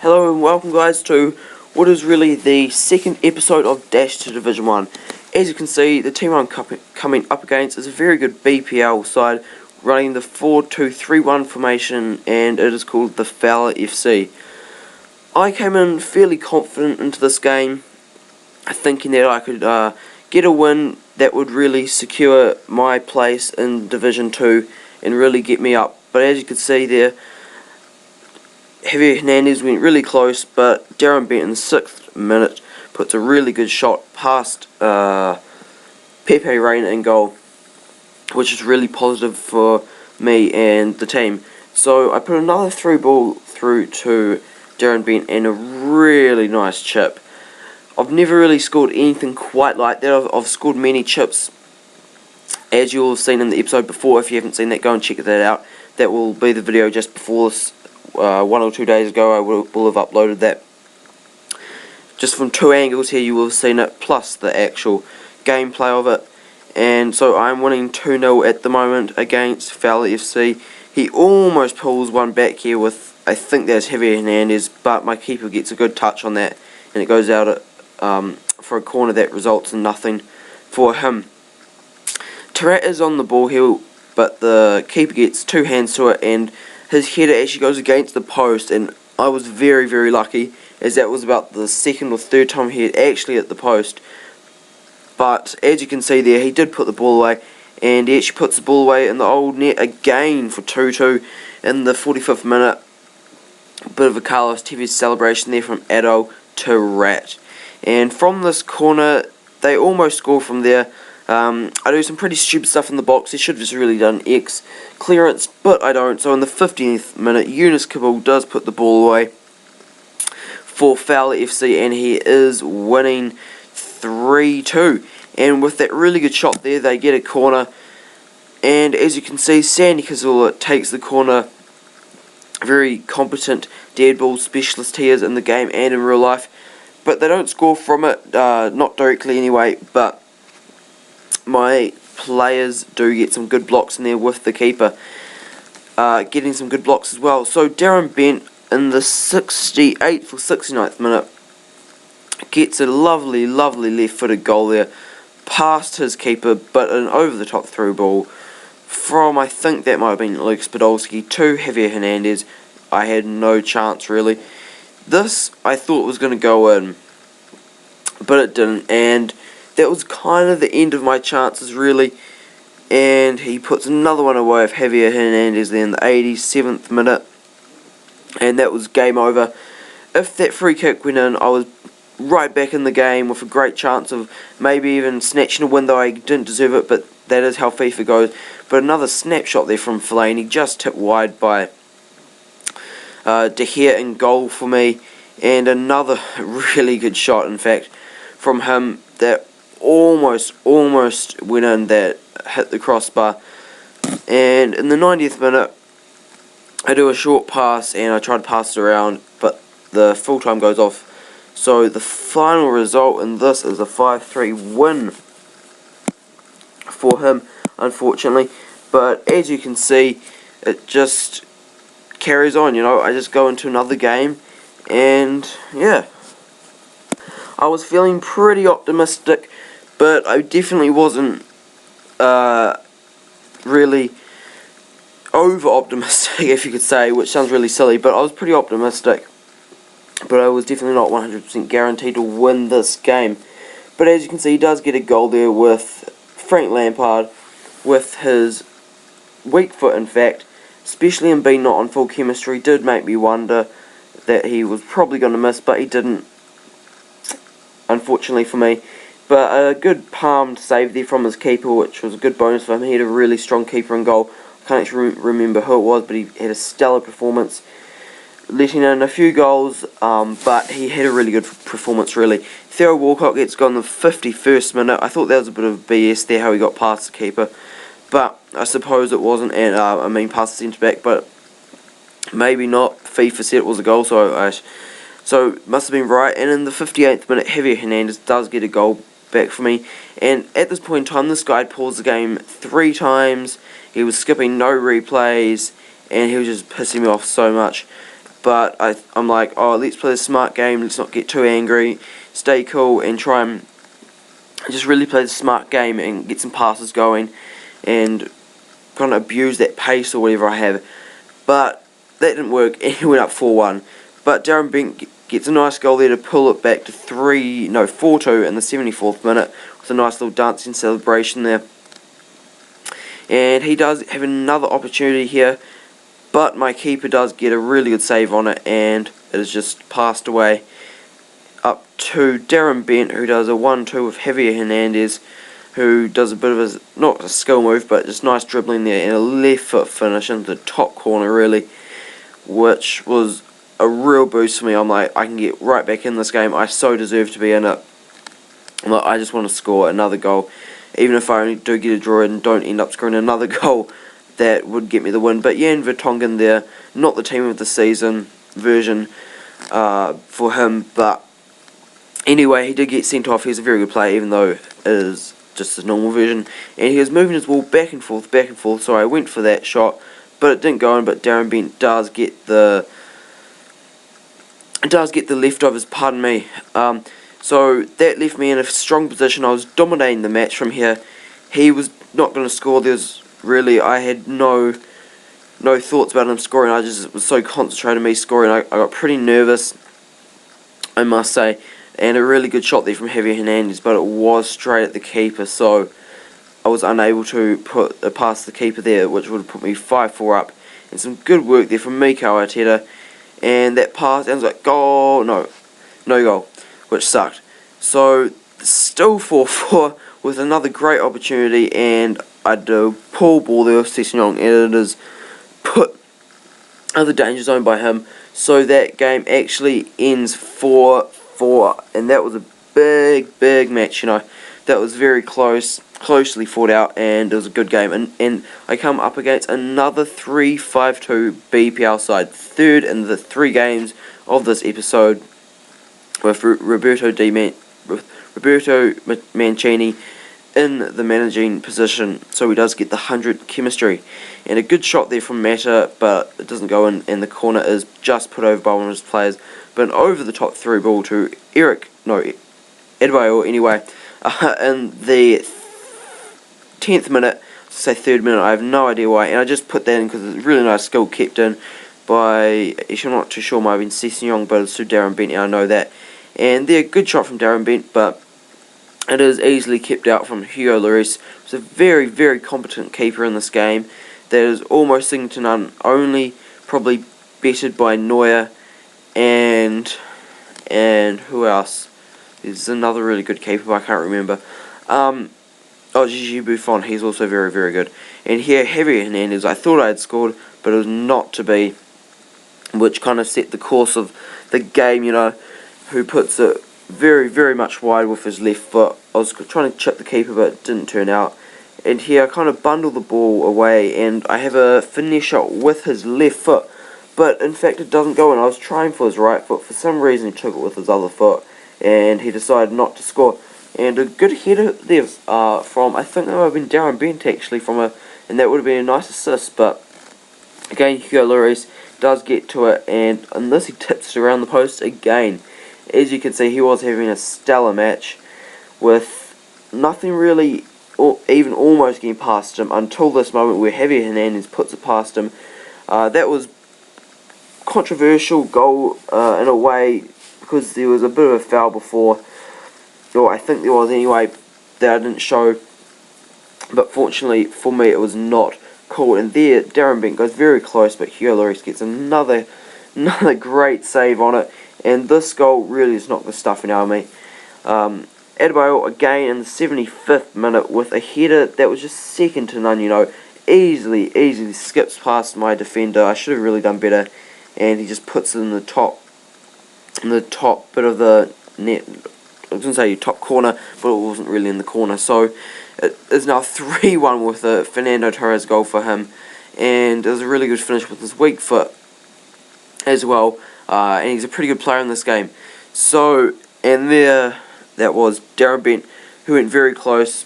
Hello and welcome guys to what is really the second episode of Dash to Division 1. As you can see, the team I'm coming up against is a very good BPL side running the 4-2-3-1 formation, and it is called the Fifa FC. I came in fairly confident into this game, thinking that I could get a win that would really secure my place in Division 2 and really get me up. But as you can see there, Javier Hernandez went really close, but Darren Bent in the 6th minute puts a really good shot past Pepe Reina in goal, which is really positive for me and the team. So I put another through ball through to Darren Bent and a really nice chip. I've never really scored anything quite like that. I've scored many chips, as you all have seen in the episode before. If you haven't seen that, go and check that out. That will be the video just before this. 1 or 2 days ago I will have uploaded that. Just from two angles here you will have seen it, plus the actual gameplay of it. And so I'm winning 2-0 at the moment against Fifa FC. He almost pulls one back here with, I think that's Javier Hernandez, but my keeper gets a good touch on that and it goes out for a corner that results in nothing for him. Tarat is on the ball here, but the keeper gets two hands to it and his header actually goes against the post, and I was very, very lucky, as that was about the second or third time he had actually hit the post. But as you can see there, he did put the ball away, and he actually puts the ball away in the old net again for 2-2 in the 45th minute. A bit of a Carlos Tevez celebration there from Adol to Rat. And from this corner, they almost score from there. I do some pretty stupid stuff in the box. He should have just really done X clearance, but I don't. So in the 15th minute, Yunus Kabul does put the ball away for Fifa FC, and he is winning 3-2. And with that really good shot there, they get a corner. And as you can see, Sandy Cazorla takes the corner. Very competent dead ball specialist he is in the game and in real life. But they don't score from it, not directly anyway, but my players do get some good blocks in there with the keeper getting some good blocks as well. So Darren Bent in the 68th or 69th minute gets a lovely, lovely left-footed goal there past his keeper, but an over-the-top through ball from, I think that might have been Lucas Podolski to Javier Hernandez. I had no chance really. This I thought was going to go in, but it didn't, and that was kind of the end of my chances really. And he puts another one away of Javier Hernandez there in the 87th minute, and that was game over. If that free kick went in, I was right back in the game with a great chance of maybe even snatching a win, though I didn't deserve it, but that is how FIFA goes. But another snapshot there from Fellaini, just tipped wide by De Gea in goal for me, and another really good shot in fact from him that almost went in, that hit the crossbar. And in the 90th minute I do a short pass and I try to pass it around, but the full time goes off. So the final result in this is a 5-3 win for him, unfortunately. But as you can see, it just carries on, you know. I just go into another game, and yeah, I was feeling pretty optimistic, but I definitely wasn't really over-optimistic, if you could say, which sounds really silly, but I was pretty optimistic. But I was definitely not 100% guaranteed to win this game. But as you can see, he does get a goal there with Frank Lampard, with his weak foot in fact, especially in being not on full chemistry, did make me wonder that he was probably going to miss, but he didn't, unfortunately for me. But a good palmed save there from his keeper, which was a good bonus for him. He had a really strong keeper in goal. I can't actually remember who it was, but he had a stellar performance, letting in a few goals, but he had a really good performance really. Theo Walcott gets gone in the 51st minute. I thought that was a bit of BS there, how he got past the keeper, but I suppose it wasn't, and I mean past the centre back, but maybe not. FIFA said it was a goal, so it must have been right. And in the 58th minute, Javier Hernandez does get a goal back for me, and at this point in time, this guy had paused the game 3 times. He was skipping no replays, and he was just pissing me off so much. but I'm like, oh, let's play a smart game, let's not get too angry, stay cool, and try and just really play the smart game and get some passes going, and kind of abuse that pace or whatever I have. But that didn't work, and he went up 4-1. But Darren Bent gets a nice goal there to pull it back to 4-2 in the 74th minute, with a nice little dancing celebration there. And he does have another opportunity here, but my keeper does get a really good save on it, and it is just passed away up to Darren Bent, who does a 1-2 with Javier Hernandez, who does a bit of a, not a skill move, but just nice dribbling there, and a left foot finish into the top corner really, which was a real boost for me. I'm like, I can get right back in this game, I so deserve to be in it. I'm like, I just want to score another goal, even if I only do get a draw and don't end up scoring another goal, that would get me the win. But Jan Vertonghen there, not the team of the season version for him, but anyway, he did get sent off. He's a very good player, even though it is just his normal version. And he was moving his ball back and forth, so I went for that shot, but it didn't go in. But Darren Bent does get the leftovers, pardon me. So that left me in a strong position. I was dominating the match from here. He was not going to score. I had no thoughts about him scoring. I just was so concentrated on me scoring. I got pretty nervous, I must say. And a really good shot there from Javier Hernandez, but it was straight at the keeper, so I was unable to put a pass the keeper there, which would have put me 5-4 up. And some good work there from Mikel Arteta. And that pass ends like goal, no goal, which sucked. So still 4-4 with another great opportunity, and I do pull ball there with Sessegnon, and it is put out the danger zone by him. So that game actually ends 4-4, and that was a big match, you know. That was very closely fought out, and it was a good game. And I come up against another 3-5-2 BPL side, third in the 3 games of this episode, with Roberto Mancini in the managing position, so he does get the 100 chemistry. And a good shot there from Mata, but it doesn't go in, and the corner is just put over by one of his players. But an over the top through ball to Edbayo anyway, in the 10th minute, say 3rd minute, I have no idea why, and I just put that in because it's a really nice skill kept in by, I'm not too sure, might have been Sessegnon, but it's to Darren Bent, and I know that. And they're a good shot from Darren Bent, but it is easily kept out from Hugo Lloris. He's a very competent keeper in this game that is almost second to none, only probably bettered by Neuer and who else? There's another really good keeper, but I can't remember. Gigi Buffon, he's also very good. And here, Javier Hernandez, I thought I had scored, but it was not to be, which kind of set the course of the game, you know, who puts it very much wide with his left foot. I was trying to chip the keeper, but it didn't turn out. And here I kind of bundle the ball away, and I have a finesse shot with his left foot, but in fact it doesn't go in. I was trying for his right foot. For some reason he took it with his other foot, and he decided not to score. And a good header there from, I think that might have been Darren Bent actually, and that would have been a nice assist. But again, Hugo Lloris does get to it, and unless he tips it around the post again. As you can see, he was having a stellar match with nothing really or even almost getting past him until this moment where Javier Hernandez puts it past him. That was controversial goal in a way, because there was a bit of a foul before, or I think there was anyway, that I didn't show, but fortunately for me it was not called. And there Darren Bent goes very close, but Hugo Lloris gets another great save on it. And this goal really is not the stuffing out of me. Adebayo again in the 75th minute with a header that was just second to none, you know. Easily skips past my defender. I should have really done better. And he just puts it in the top bit of the net. I was going to say top corner, but it wasn't really in the corner. So it is now 3-1 with a Fernando Torres goal for him. And it was a really good finish with his weak foot as well. And he's a pretty good player in this game. So, and there, that was Darren Bent, who went very close,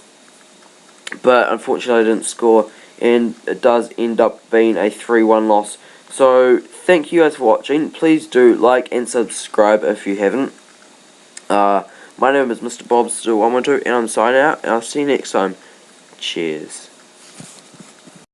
but unfortunately didn't score, and it does end up being a 3-1 loss. So, thank you guys for watching. Please do like and subscribe if you haven't. My name is Mr. Bob Still 112, and I'm signing out, and I'll see you next time. Cheers.